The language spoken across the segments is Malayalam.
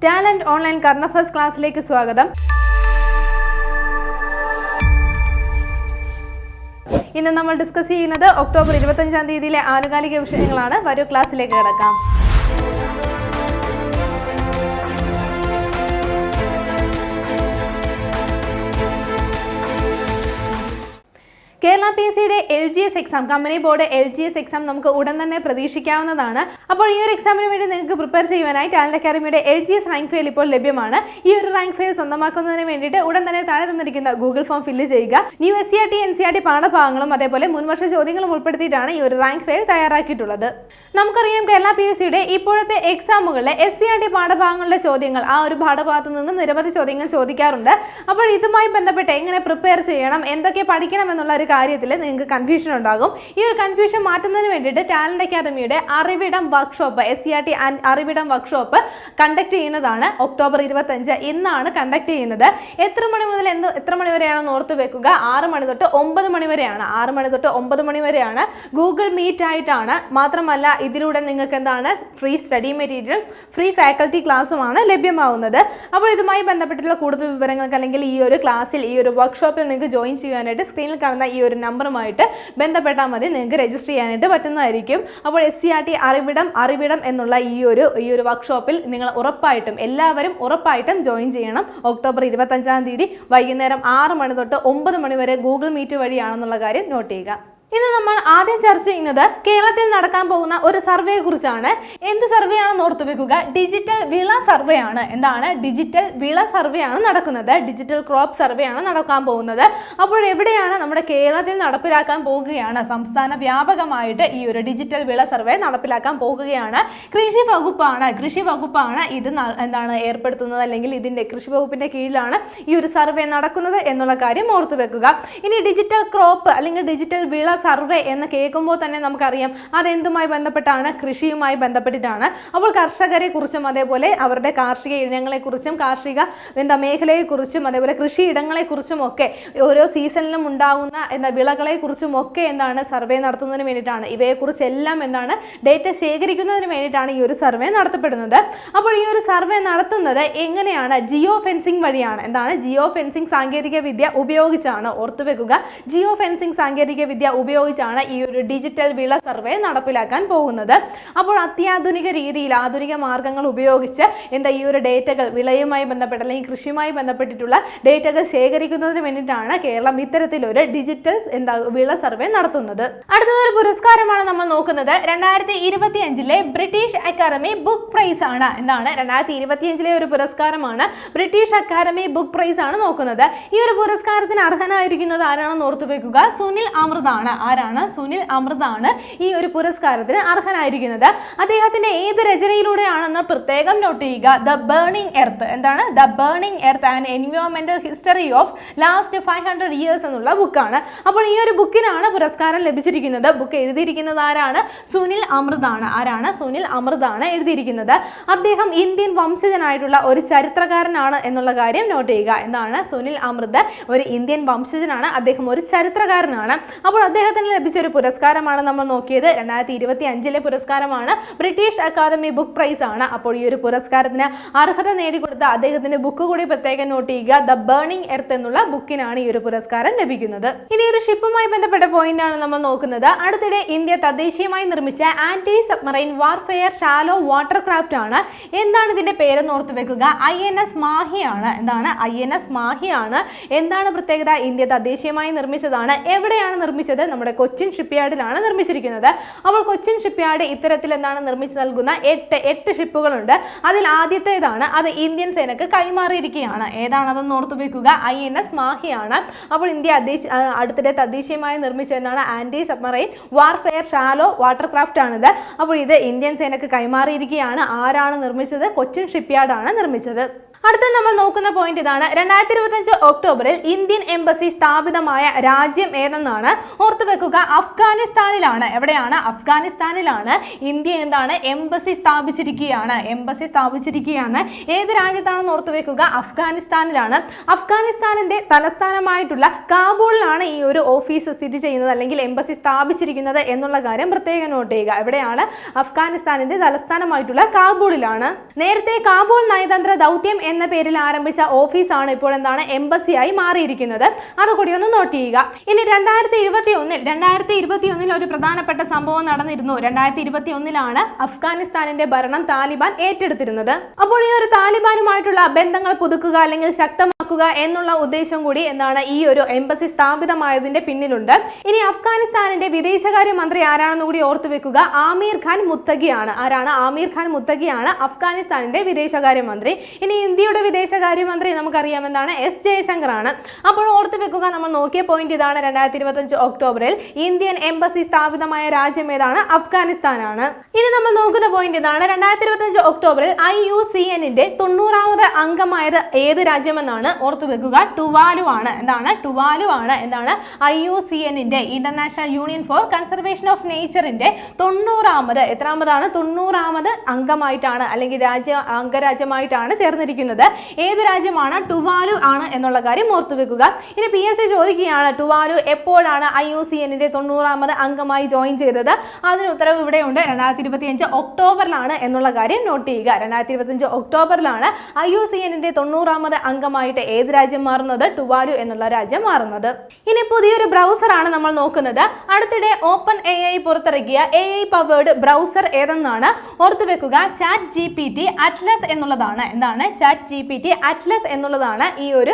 ടാലന്റ് ഓൺലൈൻ കറന്റ് അഫയേഴ്സ് ക്ലാസ്സിലേക്ക് സ്വാഗതം. ഇന്ന് നമ്മൾ ഡിസ്കസ് ചെയ്യുന്നത് ഒക്ടോബർ 25-ാം തീയതിയിലെ ആനുകാലിക വിഷയങ്ങളാണ്. വരൂ ക്ലാസ്സിലേക്ക് കിടക്കാം. കേരള PSCയുടെ LGS exam, company board LGS exam നമുക്ക് ഉടൻ തന്നെ പ്രതീക്ഷിക്കാവുന്നതാണ്. അപ്പോൾ ഈ ഒരു എക്സാമിന് വേണ്ടി നിങ്ങൾക്ക് പ്രിപ്പയർ ചെയ്യുവാനായി ടാലന്റ് അക്കാദമിയുടെ LGS റാങ്ക് ഫയൽ ഇപ്പോൾ ലഭ്യമാണ്. ഈ ഒരു റാങ്ക് ഫയൽ സ്വന്തമാക്കുന്നതിന് വേണ്ടിയിട്ട് ഉടൻ തന്നെ താഴെ തന്നിരിക്കുന്ന ഗൂഗിൾ ഫോം ഫില്ല് ചെയ്യുക. ന്യൂ SCERT NCERT പാഠഭാഗങ്ങളും അതേപോലെ മുൻവർഷ ചോദ്യങ്ങളും ഉൾപ്പെടുത്തിയിട്ടാണ് ഈ ഒരു റാങ്ക് ഫയൽ തയ്യാറാക്കിയിട്ടുള്ളത്. നമുക്കറിയാം കേരള PSCയുടെ ഇപ്പോഴത്തെ എക്സാമുകളിലെ SCERT പാഠഭാഗങ്ങളുടെ ചോദ്യങ്ങൾ, ആ ഒരു പാഠഭാഗത്തു നിന്നും നിരവധി ചോദ്യങ്ങൾ ചോദിക്കാറുണ്ട്. അപ്പോൾ ഇതുമായി ബന്ധപ്പെട്ട് എങ്ങനെ പ്രിപ്പയർ ചെയ്യണം, എന്തൊക്കെ പഠിക്കണം എന്നുള്ള ഒരു കാര്യത്തിൽ നിങ്ങൾക്ക് കൺഫ്യൂഷൻ ഉണ്ടാകും. ഈ ഒരു കൺഫ്യൂഷൻ മാറ്റുന്നതിന് വേണ്ടിയിട്ട് ടാലന്റ് അക്കാദമിയുടെ അറിവിടം വർക്ക്ഷോപ്പ്, SCERT അറിവിടം വർക്ക്ഷോപ്പ് കണ്ടക്ട് ചെയ്യുന്നതാണ്. ഒക്ടോബർ 25 ഇന്നാണ് കണ്ടക്ട് ചെയ്യുന്നത്. എത്ര മണി മുതൽ എത്ര മണി വരെയാണെന്ന് ഓർത്ത് വെക്കുക. 6 മണി തൊട്ട് 9 മണി വരെയാണ്. 6 മണി തൊട്ട് 9 മണി വരെയാണ്. ഗൂഗിൾ മീറ്റ് ആയിട്ടാണ്. മാത്രമല്ല ഇതിലൂടെ നിങ്ങൾക്ക് എന്താണ് free study material, free faculty ക്ലാസ്സുമാണ് ലഭ്യമാവുന്നത്. അപ്പോൾ ഇതുമായി ബന്ധപ്പെട്ടുള്ള കൂടുതൽ വിവരങ്ങൾക്ക് അല്ലെങ്കിൽ ഈ ഒരു ക്ലാസ്സിൽ, ഈ ഒരു വർക്ക്ഷോപ്പിൽ നിങ്ങൾക്ക് ജോയിൻ ചെയ്യാനായിട്ട് സ്ക്രീനിൽ കാണുന്ന ഈ ഒരു നമ്പറുമായിട്ട് ബന്ധപ്പെട്ടാൽ മതി. നിങ്ങൾക്ക് രജിസ്റ്റർ ചെയ്യാനായിട്ട് പറ്റുന്നതായിരിക്കും. അപ്പോൾ SCERT അറിവിടം എന്നുള്ള ഈ ഒരു വർക്ക്ഷോപ്പിൽ നിങ്ങൾ എല്ലാവരും ഉറപ്പായിട്ടും ജോയിൻ ചെയ്യണം. ഒക്ടോബർ 25-ാം തീയതി വൈകുന്നേരം 6 മണി തൊട്ട് 9 മണി വരെ ഗൂഗിൾ മീറ്റ് വഴിയാണെന്നുള്ള കാര്യം നോട്ട് ചെയ്യുക. ഇന്ന് നമ്മൾ ആദ്യം ചർച്ച ചെയ്യുന്നത് കേരളത്തിൽ നടക്കാൻ പോകുന്ന ഒരു സർവേയെ കുറിച്ചാണ്. എന്ത് സർവേ ആണെന്ന് ഓർത്തു വെക്കുക. ഡിജിറ്റൽ വിള സർവേ ആണ്. എന്താണ്? ഡിജിറ്റൽ വിള സർവേ ആണ് നടക്കുന്നത്. ഡിജിറ്റൽ ക്രോപ്പ് സർവേ ആണ് നടക്കാൻ പോകുന്നത്. അപ്പോൾ എവിടെയാണ്? നമ്മുടെ കേരളത്തിൽ നടപ്പിലാക്കാൻ പോകുകയാണ്. സംസ്ഥാന വ്യാപകമായിട്ട് ഈ ഒരു ഡിജിറ്റൽ വിള സർവേ നടപ്പിലാക്കാൻ പോകുകയാണ്. കൃഷി വകുപ്പാണ് ഇത് ഏർപ്പെടുത്തുന്നത്, അല്ലെങ്കിൽ ഇതിന്റെ കൃഷി വകുപ്പിന്റെ കീഴിലാണ് ഈ ഒരു സർവേ നടക്കുന്നത് എന്നുള്ള കാര്യം ഓർത്തു വെക്കുക. ഇനി ഡിജിറ്റൽ ക്രോപ്പ് അല്ലെങ്കിൽ ഡിജിറ്റൽ വിള സർവേ എന്ന് കേൾക്കുമ്പോൾ തന്നെ നമുക്കറിയാം അതെന്തുമായി ബന്ധപ്പെട്ടാണ്? കൃഷിയുമായി ബന്ധപ്പെട്ടിട്ടാണ്. അപ്പോൾ കർഷകരെ കുറിച്ചും അതേപോലെ അവരുടെ കാർഷിക ഇനങ്ങളെക്കുറിച്ചും കാർഷിക മേഖലയെക്കുറിച്ചും അതേപോലെ കൃഷിയിടങ്ങളെക്കുറിച്ചും ഒക്കെ ഓരോ സീസണിലും ഉണ്ടാകുന്ന വിളകളെക്കുറിച്ചും ഒക്കെ സർവേ നടത്തുന്നതിന് വേണ്ടിയിട്ടാണ്. ഇവയെക്കുറിച്ചെല്ലാം ഡേറ്റ ശേഖരിക്കുന്നതിന് വേണ്ടിയിട്ടാണ് ഈ ഒരു സർവേ നടത്തപ്പെടുന്നത്. അപ്പോൾ ഈ ഒരു സർവേ നടത്തുന്നത് എങ്ങനെയാണ്? ജിയോ ഫെൻസിംഗ് വഴിയാണ്. ജിയോ ഫെൻസിംഗ് സാങ്കേതിക വിദ്യ ഉപയോഗിച്ചാണ്. ഓർത്തുവെക്കുക, ജിയോ ഫെൻസിംഗ് സാങ്കേതിക വിദ്യ ഉപയോഗിച്ചാണ് ഈ ഒരു ഡിജിറ്റൽ വിള സർവേ നടപ്പിലാക്കാൻ പോകുന്നത്. അപ്പോൾ അത്യാധുനിക രീതിയിൽ, ആധുനിക മാർഗങ്ങൾ ഉപയോഗിച്ച് ഈ ഒരു ഡേറ്റകൾ, വിളയുമായി ബന്ധപ്പെട്ട അല്ലെങ്കിൽ കൃഷിയുമായി ബന്ധപ്പെട്ടിട്ടുള്ള ഡേറ്റകൾ ശേഖരിക്കുന്നതിന് വേണ്ടിയിട്ടാണ് കേരളം ഇത്തരത്തിലൊരു ഡിജിറ്റൽ വിള സർവേ നടത്തുന്നത്. അടുത്തൊരു പുരസ്കാരമാണ് നമ്മൾ നോക്കുന്നത്. 2025 ബ്രിട്ടീഷ് അക്കാദമി ബുക്ക് പ്രൈസ് ആണ്. 2025 ഒരു പുരസ്കാരമാണ്. ബ്രിട്ടീഷ് അക്കാദമി ബുക്ക് പ്രൈസ് ആണ് നോക്കുന്നത്. ഈ ഒരു പുരസ്കാരത്തിന് അർഹനായിരിക്കുന്നത് ആരാണെന്ന് ഓർത്തു വെക്കുക. സുനിൽ അമൃതാണ്. ആരാണ്? സുനിൽ അമൃതാണ് ഈ ഒരു പുരസ്കാരത്തിന് അർഹനായിരിക്കുന്നത്. അദ്ദേഹത്തിന്റെ ഏത് രചനയിലൂടെയാണെന്ന് പ്രത്യേകം നോട്ട് ചെയ്യുക. The burning earth. The burning earth and എൻവയോൺമെന്റൽ ഹിസ്റ്ററി ഓഫ് ലാസ്റ്റ് 500 ഇയേഴ്സ് എന്നുള്ള ബുക്കാണ്. അപ്പോൾ ഈ ഒരു ബുക്കിനാണ് പുരസ്കാരം ലഭിച്ചിരിക്കുന്നത്. ബുക്ക് എഴുതിയിരിക്കുന്നത് ആരാണ്? സുനിൽ അമൃതാണ്. ആരാണ്? സുനിൽ അമൃതാണ് എഴുതിയിരിക്കുന്നത്. അദ്ദേഹം ഇന്ത്യൻ വംശജനായിട്ടുള്ള ഒരു ചരിത്രകാരനാണ് എന്നുള്ള കാര്യം നോട്ട് ചെയ്യുക. സുനിൽ അമൃത് ഒരു ഇന്ത്യൻ വംശജനാണ്. അദ്ദേഹം ഒരു ചരിത്രകാരനാണ്. അപ്പോൾ അദ്ദേഹത്തിന് ലഭിച്ച ഒരു പുരസ്കാരമാണ് നമ്മൾ നോക്കിയത്. 2025 പുരസ്കാരമാണ്. ബ്രിട്ടീഷ് അക്കാദമി ബുക്ക് പ്രൈസ് ആണ്. അപ്പോൾ ഈ ഒരു പുരസ്കാരത്തിന് അർഹത നേടിക്കൊടുത്ത അദ്ദേഹത്തിന്റെ ബുക്ക് കൂടി പ്രത്യേകം നോട്ട് ചെയ്യുക. ദ ബേണിംഗ് എർത്ത് എന്നുള്ള ബുക്കിനാണ് ഈ ഒരു പുരസ്കാരം ലഭിക്കുന്നത്. ഇനി ഒരു ഷിപ്പുമായി ബന്ധപ്പെട്ട പോയിന്റ് ആണ് നമ്മൾ നോക്കുന്നത്. അടുത്തിടെ ഇന്ത്യ തദ്ദേശീയമായി നിർമ്മിച്ച anti submarine warfare shallow water craft ആണ്. എന്താണ് ഇതിന്റെ പേരെന്ന് ഓർത്ത് വെക്കുക. INS മാഹിയാണ്. INS മാഹിയാണ്. എന്താണ് പ്രത്യേകത? ഇന്ത്യ തദ്ദേശീയമായി നിർമ്മിച്ചതാണ്. എവിടെയാണ് നിർമ്മിച്ചത്? നമ്മുടെ കൊച്ചിൻ ഷിപ്പ്യാർഡിലാണ് നിർമ്മിച്ചിരിക്കുന്നത്. അപ്പോൾ കൊച്ചിൻ ഷിപ്പ്യാർഡ് ഇത്തരത്തിൽ നിർമ്മിച്ചു നൽകുന്ന 8 ഷിപ്പുകളുണ്ട്. അതിൽ ആദ്യത്തേതാണ്. അത് ഇന്ത്യൻ സേനക്ക് കൈമാറിയിരിക്കുകയാണ്. ഏതാണതെന്ന് ഓർത്തു വെക്കുക. INS മാഹിയാണ്. അപ്പോൾ ഇന്ത്യ അടുത്തിടെ തദ്ദേശീയമായി നിർമ്മിച്ചതാണ് anti submarine warfare shallow water craft ആണിത്. അപ്പോൾ ഇത് ഇന്ത്യൻ സേനക്ക് കൈമാറിയിരിക്കുകയാണ്. ആരാണ് നിർമ്മിച്ചത്? കൊച്ചിൻ ഷിപ്പ്യാർഡാണ് നിർമ്മിച്ചത്. അടുത്ത നമ്മൾ നോക്കുന്ന പോയിന്റ് ഇതാണ്. 2025 ഒക്ടോബറിൽ ഇന്ത്യൻ എംബസി സ്ഥാപിതമായ രാജ്യം ഏതെന്നാണ്. ഓർത്തു വെക്കുക, അഫ്ഗാനിസ്ഥാനിലാണ്. എവിടെയാണ്? അഫ്ഗാനിസ്ഥാനിലാണ് ഇന്ത്യ എന്താണ് എംബസി സ്ഥാപിച്ചിരിക്കുകയാണ്. എംബസി സ്ഥാപിച്ചിരിക്കുകയാണ്. ഏത് രാജ്യത്താണെന്ന് ഓർത്തു വെക്കുക, അഫ്ഗാനിസ്ഥാനിലാണ്. അഫ്ഗാനിസ്ഥാനിന്റെ തലസ്ഥാനമായിട്ടുള്ള കാബൂളിലാണ് ഈ ഒരു ഓഫീസ് സ്ഥിതി ചെയ്യുന്നത്, അല്ലെങ്കിൽ എംബസി സ്ഥാപിച്ചിരിക്കുന്നത് എന്നുള്ള കാര്യം പ്രത്യേകം നോട്ട് ചെയ്യുക. എവിടെയാണ്? അഫ്ഗാനിസ്ഥാനിന്റെ തലസ്ഥാനമായിട്ടുള്ള കാബൂളിലാണ്. നേരത്തെ കാബൂൾ നയതന്ത്ര ദൗത്യം എന്ന പേരിൽ ആരംഭിച്ച ഓഫീസാണ് ഇപ്പോൾ എന്താണ് എംബസിയായി മാറിയിരിക്കുന്നത്. അതുകൂടി ഒന്ന് നോട്ട് ചെയ്യുക. ഇനി 2021 ഒരു പ്രധാനപ്പെട്ട സംഭവം നടന്നിരുന്നു. 2021 അഫ്ഗാനിസ്ഥാനിന്റെ ഭരണം താലിബാൻ ഏറ്റെടുത്തിരുന്നത്. അപ്പോൾ ഈ ഒരു താലിബാനുമായിട്ടുള്ള ബന്ധങ്ങൾ പുതുക്കുക അല്ലെങ്കിൽ ശക്തമാക്കുക എന്നുള്ള ഉദ്ദേശം കൂടി എന്താണ് ഈ ഒരു എംബസി സ്ഥാപിതമായതിന്റെ പിന്നിലുണ്ട്. ഇനി അഫ്ഗാനിസ്ഥാനിന്റെ വിദേശകാര്യമന്ത്രി ആരാണെന്ന് കൂടി ഓർത്തു വെക്കുക, ആമീർ ഖാൻ മുത്തഖിയാണ്. ആരാണ്? ആമീർ ഖാൻ മുത്തഖിയാണ് അഫ്ഗാനിസ്ഥാനിന്റെ വിദേശകാര്യമന്ത്രി. ഇനി ഇന്ത്യയുടെ വിദേശകാര്യമന്ത്രി നമുക്കറിയാം എന്താണ്, എസ് ജയശങ്കർ ആണ്. അപ്പോൾ ഓർത്തു വെക്കുക, നമ്മൾ നോക്കിയ പോയിന്റ് ഇതാണ്. 2025 ഒക്ടോബറിൽ ഇന്ത്യൻ എംബസി സ്ഥാപിതമായ രാജ്യം ഏതാണ്? അഫ്ഗാനിസ്ഥാനാണ്. ഇനി നമ്മൾ നോക്കുന്ന പോയിന്റ് ഇതാണ്. 2025 ഒക്ടോബറിൽ IUCN-ന്റെ 90ാമത് അംഗമായത് ഏത് രാജ്യമെന്നാണ്. ഓർത്തു വെക്കുക, ടുവാലു ആണ്. എന്താണ്? ടുവാലു ആണ്. എന്താണ്? IUCN-ന്റെ international union for conservation of നേച്ചറിന്റെ 90ാമത് എത്രാമതാണ്? 90ാമത് അംഗമായിട്ടാണ് അല്ലെങ്കിൽ അംഗരാജ്യമായിട്ടാണ് ചേർന്നിരിക്കുന്നത്. ഏത് രാജ്യമാണ്? ടുവാലു ആണ് എന്നുള്ള കാര്യം ഓർത്തു വെക്കുക. ഇനി PSC ചോദിക്കുകയാണ്, ടുവാലു എപ്പോഴാണ് IUCN-ന്റെ 90ാമത് അംഗമായി ജോയിൻ ചെയ്തത്? അതിന് ഉത്തരവ് ഇവിടെയുണ്ട്. 2025 ഒക്ടോബറിലാണ് എന്നുള്ള കാര്യം നോട്ട് ചെയ്യുക. 2025 ഒക്ടോബറിലാണ് IUCN-ന്റെ 90ാമത് അംഗമായിട്ട് ഏത് രാജ്യം മാറുന്നത്? ടുവാലു എന്നുള്ള രാജ്യം മാറുന്നത്. ഇനി പുതിയൊരു ബ്രൗസറാണ് നമ്മൾ നോക്കുന്നത്. അടുത്തിടെ OpenAI പുറത്തിറക്കിയ AI പവേർഡ് ബ്രൗസർ ഏതെന്നാണ്. ഓർത്തു വെക്കുക, ChatGPT അറ്റ്ലസ് എന്നുള്ളതാണ്. എന്താണ്? ChatGPT അറ്റ്ലസ് എന്നുള്ളതാണ് ഈ ഒരു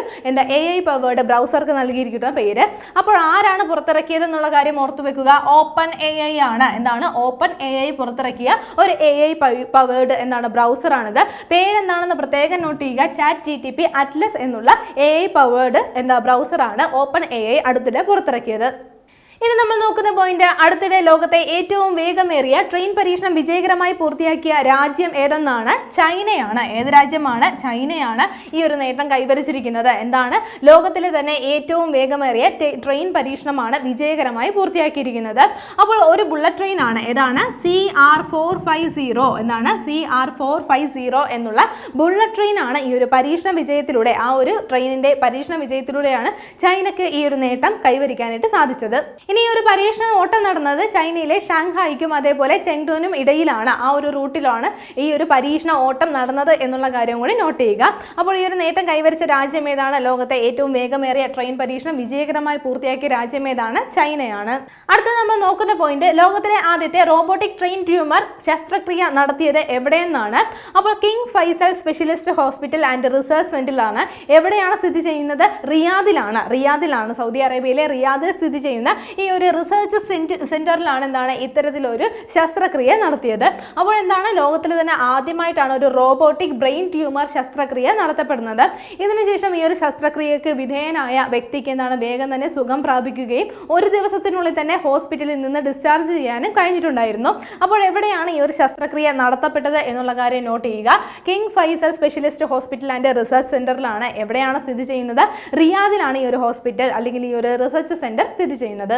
AI പവേർഡ് ബ്രൗസർക്ക് നൽകിയിരിക്കുന്ന പേര്. അപ്പോൾ ആരാണ് പുറത്തിറക്കിയത് എന്നുള്ള കാര്യം ഓർത്തു വെക്കുക, OpenAI ആണ്. എന്താണ്? OpenAI പുറത്തിറക്കിയ ഒരു AI പവേർഡ് എന്താണ് ബ്രൗസറാണിത്. പേരെന്താണെന്ന് പ്രത്യേകം നോട്ട് ചെയ്യുക. ChatGPT അറ്റ്ലസ് എന്നുള്ള AI പവേർഡ് ബ്രൗസറാണ് OpenAI അടുത്തിടെ പുറത്തിറക്കിയത്. ഇനി നമ്മൾ നോക്കുന്ന പോയിന്റ്, അടുത്തിടെ ലോകത്തെ ഏറ്റവും വേഗമേറിയ ട്രെയിൻ പരീക്ഷണം വിജയകരമായി പൂർത്തിയാക്കിയ രാജ്യം ഏതെന്നാണ്. ചൈനയാണ്. ഏത് രാജ്യമാണ്? ചൈനയാണ് ഈ ഒരു നേട്ടം കൈവരിച്ചിരിക്കുന്നത്. എന്താണ്? ലോകത്തിലെ തന്നെ ഏറ്റവും വേഗമേറിയ ട്രെയിൻ പരീക്ഷണമാണ് വിജയകരമായി പൂർത്തിയാക്കിയിരിക്കുന്നത്. അപ്പോൾ ഒരു ബുള്ളറ്റ് ട്രെയിൻ ആണ്. ഏതാണ്? CR450. എന്താണ്? CR450 എന്നുള്ള ബുള്ളറ്റ് ട്രെയിൻ ആണ് ഈ ഒരു പരീക്ഷണ വിജയത്തിലൂടെ, ആ ഒരു ട്രെയിനിന്റെ പരീക്ഷണ വിജയത്തിലൂടെയാണ് ചൈനക്ക് ഈ ഒരു നേട്ടം കൈവരിക്കാനായിട്ട് സാധിച്ചത്. ഇനി ഒരു പരീക്ഷണ ഓട്ടം നടന്നത് ചൈനയിലെ ഷാങ്ഹായിക്കും അതേപോലെ ചെങ്ഡുവിനും ഇടയിലാണ്. ആ ഒരു റൂട്ടിലാണ് ഈ ഒരു പരീക്ഷണ ഓട്ടം നടന്നത് എന്നുള്ള കാര്യം കൂടി നോട്ട് ചെയ്യുക. അപ്പോൾ ഈ ഒരു നേട്ടം കൈവരിച്ച രാജ്യം ഏതാണ്? ലോകത്തെ ഏറ്റവും വേഗമേറിയ ട്രെയിൻ പരീക്ഷണം വിജയകരമായി പൂർത്തിയാക്കിയ രാജ്യം ഏതാണ്? ചൈനയാണ്. അടുത്ത നമ്മൾ നോക്കുന്ന പോയിന്റ്, ലോകത്തിലെ ആദ്യത്തെ റോബോട്ടിക് ട്രെയിൻ ട്യൂമർ ശസ്ത്രക്രിയ നടത്തിയത് എവിടെയെന്നാണ്. അപ്പോൾ King Faisal Specialist Hospital and Research സെന്ററിലാണ്. എവിടെയാണ് സ്ഥിതി ചെയ്യുന്നത്? റിയാദിലാണ്. സൗദി അറേബ്യയിലെ റിയാദിൽ സ്ഥിതി ചെയ്യുന്ന ഈ ഒരു റിസർച്ച് സെന്ററിലാണ് എന്താണ് ഇത്തരത്തിലൊരു ശസ്ത്രക്രിയ നടത്തിയത്. അപ്പോൾ എന്താണ്, ലോകത്തിൽ തന്നെ ആദ്യമായിട്ടാണ് ഒരു റോബോട്ടിക് ബ്രെയിൻ ട്യൂമർ ശസ്ത്രക്രിയ നടത്തപ്പെടുന്നത്. ഇതിനുശേഷം ഈ ഒരു ശസ്ത്രക്രിയക്ക് വിധേയനായ വ്യക്തിക്ക് എന്താണ് വേഗം തന്നെ സുഖം പ്രാപിക്കുകയും ഒരു ദിവസത്തിനുള്ളിൽ തന്നെ ഹോസ്പിറ്റലിൽ നിന്ന് ഡിസ്ചാർജ് ചെയ്യാനും കഴിഞ്ഞിട്ടുണ്ടായിരുന്നു. അപ്പോൾ എവിടെയാണ് ഈ ഒരു ശസ്ത്രക്രിയ നടത്തപ്പെട്ടത് എന്നുള്ള കാര്യം നോട്ട് ചെയ്യുക. King Faisal Specialist Hospital and Research സെന്ററിലാണ്. എവിടെയാണ് സ്ഥിതി ചെയ്യുന്നത്? റിയാദിലാണ് ഈ ഒരു ഹോസ്പിറ്റൽ അല്ലെങ്കിൽ ഈ ഒരു റിസർച്ച് സെന്റർ സ്ഥിതി ചെയ്യുന്നത്.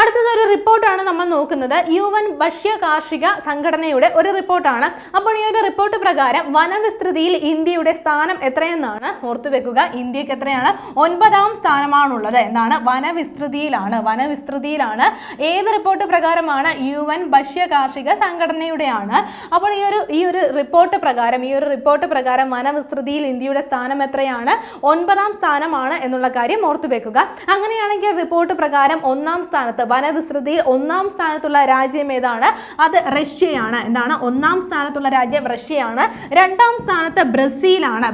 അടുത്തതൊരു റിപ്പോർട്ടാണ് നമ്മൾ നോക്കുന്നത്. UN ഭക്ഷ്യ കാർഷിക സംഘടനയുടെ ഒരു റിപ്പോർട്ടാണ്. അപ്പോൾ ഈ ഒരു റിപ്പോർട്ട് പ്രകാരം വനവിസ്തൃതിയിൽ ഇന്ത്യയുടെ സ്ഥാനം എത്രയെന്നാണ്. ഓർത്തു വെക്കുക, ഇന്ത്യക്ക് എത്രയാണ്? 9ാം സ്ഥാനമാണുള്ളത്. എന്താണ്? വനവിസ്തൃതിയിലാണ്. ഏത് റിപ്പോർട്ട് പ്രകാരമാണ്? UN ഭക്ഷ്യ കാർഷിക സംഘടനയുടെയാണ്. അപ്പോൾ ഈ ഒരു റിപ്പോർട്ട് പ്രകാരം വനവിസ്തൃതിയിൽ ഇന്ത്യയുടെ സ്ഥാനം എത്രയാണ്? 9ാം സ്ഥാനമാണ് എന്നുള്ള കാര്യം ഓർത്തു വെക്കുക. അങ്ങനെയാണെങ്കിൽ റിപ്പോർട്ട് പ്രകാരം 1ാം സ്ഥാനത്ത് വനവിസ്തൃതിയിൽ 1ാം സ്ഥാനത്തുള്ള രാജ്യം ഏതാണ്? അത് റഷ്യയാണ്. എന്താണ്? 1ാം സ്ഥാനത്തുള്ള രാജ്യം റഷ്യയാണ്. 2ാം സ്ഥാനത്ത് ബ്രസീലാണ്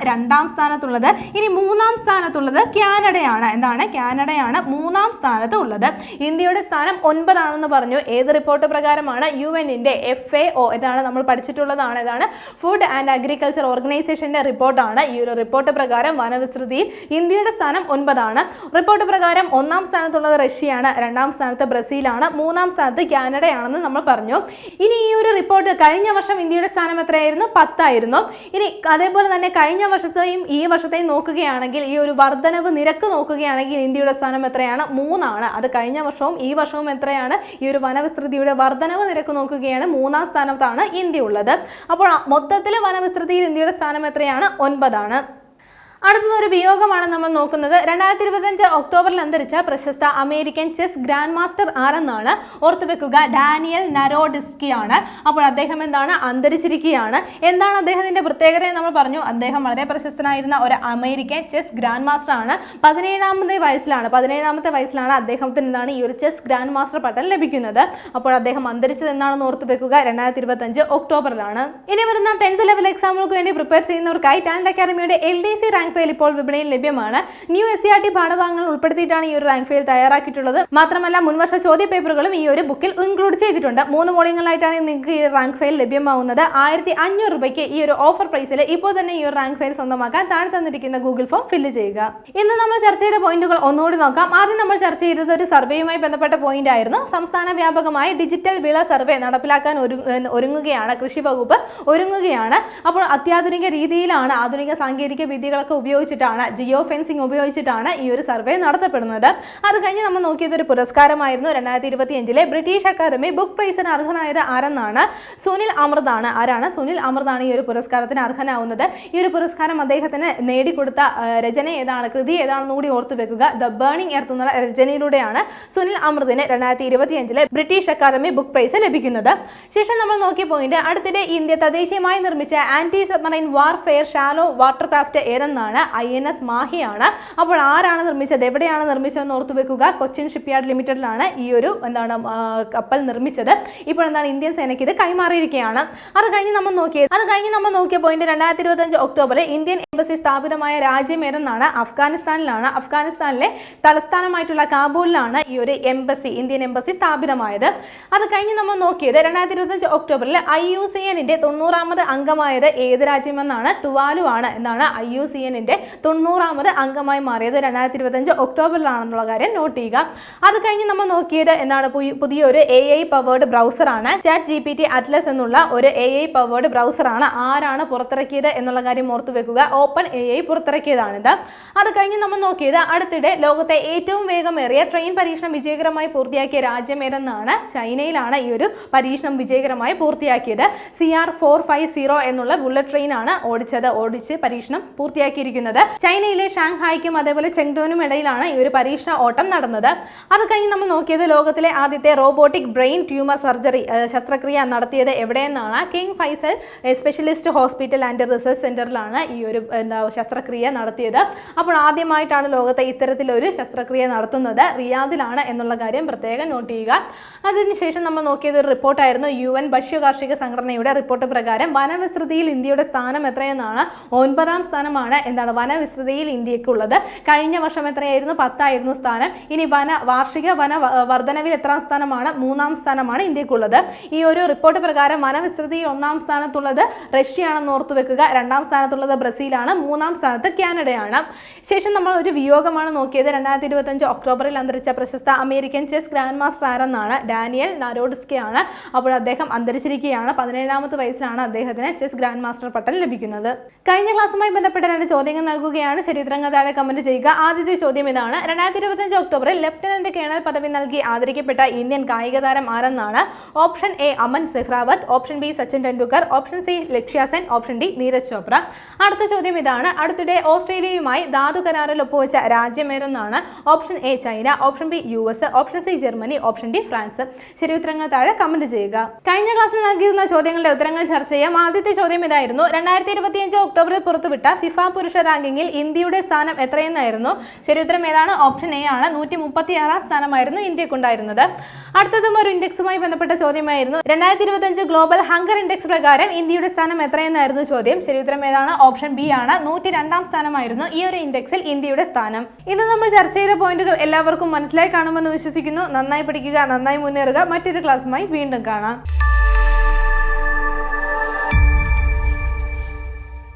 2ാം സ്ഥാനത്തുള്ളത്. ഇനി 3ാം സ്ഥാനത്തുള്ളത് കാനഡയാണ്. എന്താണ്? കാനഡയാണ് 3ാം സ്ഥാനത്ത് ഉള്ളത്. ഇന്ത്യയുടെ സ്ഥാനം 9 ആണെന്ന് പറഞ്ഞു. ഏത് റിപ്പോർട്ട് പ്രകാരമാണ്? UN-ന്റെ FAO, ഇതാണ് നമ്മൾ പഠിച്ചിട്ടുള്ളതാണ്. ഇതാണ് ഫുഡ് ആൻഡ് അഗ്രികൾച്ചർ ഓർഗനൈസേഷന്റെ റിപ്പോർട്ടാണ്. ഈ ഒരു റിപ്പോർട്ട് പ്രകാരം വനവിസ്തൃതിയിൽ ഇന്ത്യയുടെ സ്ഥാനം 9 ആണ്. റിപ്പോർട്ട് പ്രകാരം 1ാം സ്ഥാനത്തുള്ളത് റഷ്യയാണ്. രണ്ടാം സ്ഥാനത്ത് ബ്രസീലാണ്, മൂന്നാം സ്ഥാനത്ത് കാനഡയാണെന്ന് നമ്മൾ പറഞ്ഞു. ഇനി ഈ ഒരു റിപ്പോർട്ട് കഴിഞ്ഞ വർഷം ഇന്ത്യയുടെ സ്ഥാനം എത്രയായിരുന്നു? 10 ആയിരുന്നു. ഇനി അതേപോലെ തന്നെ കഴിഞ്ഞ വർഷത്തെയും ഈ വർഷത്തെയും നോക്കുകയാണെങ്കിൽ ഈ ഒരു വർധനവ് നിരക്ക് നോക്കുകയാണെങ്കിൽ ഇന്ത്യയുടെ സ്ഥാനം എത്രയാണ്? 3 ആണ്. അത് കഴിഞ്ഞ വർഷവും ഈ വർഷവും എത്രയാണ്? ഈ ഒരു വനവിസ്തൃതിയുടെ വർധനവ് നിരക്ക് നോക്കുകയാണ് 3-ാം സ്ഥാനത്താണ് ഇന്ത്യ ഉള്ളത്. അപ്പോൾ മൊത്തത്തിൽ വനവിസ്തൃതിയിൽ ഇന്ത്യയുടെ സ്ഥാനം എത്രയാണ്? 9 ആണ്. അടുത്തതൊരു വിയോഗമാണ് നമ്മൾ നോക്കുന്നത്. 2025 ഒക്ടോബറിൽ അന്തരിച്ച പ്രശസ്ത അമേരിക്കൻ ചെസ് ഗ്രാൻഡ് മാസ്റ്റർ ആരെന്നാണ്? ഓർത്തുവെക്കുക, ഡാനിയൽ നരോഡിസ്കി ആണ്. അപ്പോൾ അദ്ദേഹം എന്താണ്? അന്തരിച്ചിരിക്കുകയാണ്. എന്താണ് അദ്ദേഹത്തിന്റെ പ്രത്യേകത? നമ്മൾ പറഞ്ഞു, അദ്ദേഹം വളരെ പ്രശസ്തനായിരുന്ന ഒരു അമേരിക്കൻ ചെസ് ഗ്രാൻഡ് മാസ്റ്റർ ആണ്. 17ാമത്തെ വയസ്സിലാണ് അദ്ദേഹത്തിന് എന്താണ് ഈ ഒരു ചെസ് ഗ്രാൻഡ് മാസ്റ്റർ പട്ടം ലഭിക്കുന്നത്. അപ്പോൾ അദ്ദേഹം അന്തരിച്ചത് എന്നാണെന്ന് ഓർത്തുവെക്കുക, 2025 ഒക്ടോബറിലാണ്. ഇനി വരുന്ന 10th ലെവൽ എക്സാമുകൾക്ക് വേണ്ടി പ്രിപ്പയർ ചെയ്യുന്നവർക്കായി ടാലന്റ് അക്കാദമിയുടെ LDC റാങ്ക് ഫയൽ ഇപ്പോൾ വിപണിയിൽ ലഭ്യമാണ്. ന്യൂ SCERT പാഠഭാഗങ്ങൾ ഉൾപ്പെടുത്തിയിട്ടാണ് ഈ ഒരു റാങ്ക് ഫയൽ തയ്യാറാക്കിയിട്ടുള്ളത്. മാത്രമല്ല മുൻവർഷ ചോദ്യ പേപ്പറുകളും ഈ ഒരു ബുക്കിൽ ഇൻക്ലൂഡ് ചെയ്തിട്ടുണ്ട്. 3 മോഡുകളായിട്ടാണ് നിങ്ങൾക്ക് ഈ റാങ്ക് ഫയൽ ലഭ്യമാവുന്നത്. 1500 രൂപയ്ക്ക് ഈ ഒരു ഓഫർ പ്രൈസിൽ ഇപ്പോൾ തന്നെ ഈ ഒരു റാങ്ക് ഫയൽ സ്വന്തമാക്കാൻ താഴെ തന്നിരിക്കുന്ന ഗൂഗിൾ ഫോം ഫില്ല് ചെയ്യുക. ഇന്ന് നമ്മൾ ചർച്ച ചെയ്ത പോയിന്റുകൾ ഒന്നുകൂടി നോക്കാം. ആദ്യം നമ്മൾ ചർച്ച ചെയ്തത് ഒരു സർവേയുമായി ബന്ധപ്പെട്ട പോയിന്റ് ആയിരുന്നു. സംസ്ഥാന വ്യാപകമായി ഡിജിറ്റൽ വിള സർവേ നടപ്പിലാക്കാൻ ഒരുങ്ങുകയാണ് കൃഷി വകുപ്പ്. അപ്പോൾ അത്യാധുനിക രീതിയിലാണ്, ആധുനിക സാങ്കേതിക വിദ്യകളൊക്കെ ഉപയോഗിച്ചിട്ടാണ്, ജിയോ ഫെൻസിംഗ് ഉപയോഗിച്ചിട്ടാണ് ഈ ഒരു സർവേ നടത്തപ്പെടുന്നത്. അത് കഴിഞ്ഞ് നമ്മൾ നോക്കിയത് ഒരു പുരസ്കാരമായിരുന്നു. 2025 ബ്രിട്ടീഷ് അക്കാദമി ബുക്ക് പ്രൈസിന് അർഹനായത് ആരെന്നാണ്? സുനിൽ അമൃതാണ്. ആരാണ്? സുനിൽ അമൃതാണ് ഈ ഒരു പുരസ്കാരത്തിന് അർഹനാവുന്നത്. ഈ ഒരു പുരസ്കാരം അദ്ദേഹത്തിന് നേടിക്കൊടുത്ത രചന ഏതാണ്, കൃതി ഏതാണെന്ന് കൂടി ഓർത്തു വെക്കുക. ദ ബേണിംഗ് എർത്ത് എന്നുള്ള രചനയിലൂടെയാണ് സുനിൽ അമൃതിന് 2025 ബ്രിട്ടീഷ് അക്കാദമി ബുക്ക് പ്രൈസ് ലഭിക്കുന്നത്. ശേഷം നമ്മൾ നോക്കിയ പോയിന്റ്, അടുത്തിടെ ഇന്ത്യ തദ്ദേശീയമായി നിർമ്മിച്ച anti submarine warfare shallow watercraft ഏതെന്നാണ്? INS മാഹിയാണ്. അപ്പോൾ ആരാണ് നിർമ്മിച്ചത്, എവിടെയാണ് നിർമ്മിച്ചതെന്ന് ഓർത്തു വെക്കുക. കൊച്ചിൻ ഷിപ്പ്യാർഡ് ലിമിറ്റഡിലാണ് ഈ ഒരു കപ്പൽ നിർമ്മിച്ചത്. ഇപ്പോൾ ഇന്ത്യൻ സേനയ്ക്ക് ഇത് കൈമാറിയിരിക്കുകയാണ്. അത് കഴിഞ്ഞ് നമ്മൾ നോക്കിയ പോയിന്റ് 2025 ഒക്ടോബറിൽ ഇന്ത്യൻ എംബസി സ്ഥാപിതമായ രാജ്യം ഏതെന്നാണ്? അഫ്ഗാനിസ്ഥാനിലാണ്. അഫ്ഗാനിസ്ഥാനിലെ തലസ്ഥാനമായിട്ടുള്ള കാബൂളിലാണ് ഈ ഒരു ഇന്ത്യൻ എംബസി സ്ഥാപിതമായത്. അത് കഴിഞ്ഞ് നമ്മൾ നോക്കിയത് 2025 ഒക്ടോബറിൽ IUCN-ന്റെ 90ാമത് അംഗമായത് ഏത് രാജ്യമെന്നാണ്? ടുവാലു ആണ്. എന്താണ്? IUCN-ന്റെ 90ാമത് അംഗമായി മാറിയത് 2025 ഒക്ടോബറിലാണെന്നുള്ള കാര്യം നോട്ട് ചെയ്യുക. അത് കഴിഞ്ഞ് നമ്മൾ നോക്കിയത് എന്താണ്? പുതിയൊരു AI പവേർഡ് ബ്രൗസർ ആണ്. ChatGPT Atlas എന്നുള്ള ഒരു AI പവേർഡ് ബ്രൗസർ ആണ്. ആരാണ് പുറത്തിറക്കിയത് എന്നുള്ള കാര്യം ഓർത്തു വെക്കുക. OpenAI പുറത്തിറക്കിയതാണിത്. അത് കഴിഞ്ഞ് നമ്മൾ നോക്കിയത് അടുത്തിടെ ലോകത്തെ ഏറ്റവും വേഗമേറിയ ട്രെയിൻ പരീക്ഷണം വിജയകരമായി പൂർത്തിയാക്കിയ രാജ്യം ഏതെന്നാണ്? ചൈനയിലാണ് ഈ ഒരു പരീക്ഷണം വിജയകരമായി പൂർത്തിയാക്കിയത്. CR450 എന്നുള്ള ബുള്ളറ്റ് ട്രെയിൻ ആണ് ഓടിച്ച് പരീക്ഷണം പൂർത്തിയാക്കിയിരിക്കുന്നത്. ചൈനയിലെ ഷാങ്ഹായ്ക്കും അതേപോലെ ചെങ്ഡോനും ഇടയിലാണ് ഈ ഒരു പരീക്ഷണ ഓട്ടം നടന്നത്. അത് കഴിഞ്ഞ് നമ്മൾ നോക്കിയത് ലോകത്തിലെ ആദ്യത്തെ റോബോട്ടിക് ബ്രെയിൻ ട്യൂമർ സർജറി ശസ്ത്രക്രിയ നടത്തിയത് എവിടെയെന്നാണ്? King Faisal Specialist Hospital and Research സെന്ററിലാണ് ഈ ഒരു ശസ്ത്രക്രിയ നടത്തിയത്. അപ്പോൾ ആദ്യമായിട്ടാണ് ലോകത്തെ ഇത്തരത്തിലൊരു ശസ്ത്രക്രിയ നടത്തുന്നത് റിയാദിലാണ് എന്നുള്ള കാര്യം പ്രത്യേകം നോട്ട് ചെയ്യുക. അതിനുശേഷം നമ്മൾ നോക്കിയത് ഒരു റിപ്പോർട്ടായിരുന്നു. UN ഭക്ഷ്യകാർഷിക സംഘടനയുടെ റിപ്പോർട്ട് പ്രകാരം വനവിസ്തൃതിയിൽ ഇന്ത്യയുടെ സ്ഥാനം എത്രയെന്നാണ്? 9ാം സ്ഥാനമാണ് വനവിസ്തൃതിയിൽ ഇന്ത്യക്കുള്ളത്. കഴിഞ്ഞ വർഷം എത്രയായിരുന്നു? 10 ആയിരുന്നു സ്ഥാനം. ഇനി വാർഷിക വന വർധനവിൽ എത്രാം സ്ഥാനമാണ്? 3ാം സ്ഥാനമാണ് ഇന്ത്യക്കുള്ളത്. ഈ ഒരു റിപ്പോർട്ട് പ്രകാരം വനവിസ്തൃതിയിൽ 1ാം സ്ഥാനത്തുള്ളത് റഷ്യയാണെന്ന് ഓർത്തു വെക്കുക. 2ാം സ്ഥാനത്തുള്ളത് ബ്രസീലാണ്. 3ാം സ്ഥാനത്ത് കാനഡയാണ്. ശേഷം നമ്മൾ ഒരു വിയോഗമാണ് നോക്കിയത്. 2025 ഒക്ടോബറിൽ അന്തരിച്ച പ്രശസ്ത അമേരിക്കൻ ചെസ് ഗ്രാൻഡ് മാസ്റ്റർ ആരെന്നാണ്? ഡാനിയൽ നരോഡിസ്കി ആണ്. അപ്പോൾ അദ്ദേഹം അന്തരിച്ചിരിക്കുകയാണ്. 17ാമത്തെ വയസ്സിലാണ് അദ്ദേഹത്തിന് ചെസ് ഗ്രാൻഡ് മാസ്റ്റർ പട്ടം ലഭിക്കുന്നത്. കഴിഞ്ഞ ക്ലാസ്സുമായി ബന്ധപ്പെട്ട 2 ചോദ്യങ്ങൾ നൽകുകയാണ്. ചരിത്രങ്ങൾ താഴെ കമന്റ് ചെയ്യുക. ആദ്യത്തെ ചോദ്യം ഇതാണ്. 2025 ഒക്ടോബറിൽ ലഫ്റ്റനന്റ് കേണൽ പദവി നൽകി ആദരിക്കപ്പെട്ട ഇന്ത്യൻ കായിക താരം ആരെന്നാണ്? Option A Aman Sehrawat, option B Sachin Tendulkar, option C Lakshya Sen, option D Neeraj Chopra. അടുത്ത ചോദ്യം ഇതാണ്. അടുത്തിടെ ഓസ്ട്രേലിയയുമായി ധാതു കരാറിൽ ഒപ്പുവെച്ച രാജ്യം ഏതെന്നാണ്? Option A China, option B US, option C Germany, option D France. ശരി ഉത്തരങ്ങൾ താഴെ കമന്റ് ചെയ്യുക. കഴിഞ്ഞ ക്ലാസ്സിൽ നൽകിയിരുന്ന ചോദ്യങ്ങളുടെ ഉത്തരങ്ങൾ ചർച്ച ചെയ്യാം. ആദ്യത്തെ ചോദ്യം ഇതായിരുന്നു. 2025 ഒക്ടോബറിൽ പുറത്തുവിട്ട ഫിഫ പുരുഷ റാങ്കിങ്ങിൽ ഇന്ത്യയുടെ സ്ഥാനം എത്രയെന്നായിരുന്നു? ശരി ഉത്തരം ഏതാണ്? ഓപ്ഷൻ A ആണ്. 136ാം സ്ഥാനമായിരുന്നു ഇന്ത്യക്കുണ്ടായിരുന്നത്. അടുത്തതും ഒരു ഇൻഡെക്സുമായി ബന്ധപ്പെട്ട ചോദ്യമായിരുന്നു. 2025 ഗ്ലോബൽ ഹങ്കർ ഇൻഡെക്സ് പ്രകാരം ഇന്ത്യയുടെ സ്ഥാനം എത്രയെന്നായിരുന്നു ചോദ്യം. ശരി ഉത്തരം ഏതാണ്? ഓപ്ഷൻ B ആണ്. 102ാം സ്ഥാനമായിരുന്നു ഈ ഒരു ഇൻഡെക്സിൽ ഇന്ത്യയുടെ സ്ഥാനം. ഇന്ന് നമ്മൾ ചർച്ച ചെയ്ത പോയിന്റുകൾ എല്ലാവർക്കും മനസ്സിലായി കാണുമെന്ന് വിശ്വസിക്കുന്നു. നന്നായി പഠിക്കുക, നന്നായി മുന്നേറുക. മറ്റൊരു ക്ലാസ്സുമായി വീണ്ടും കാണാം.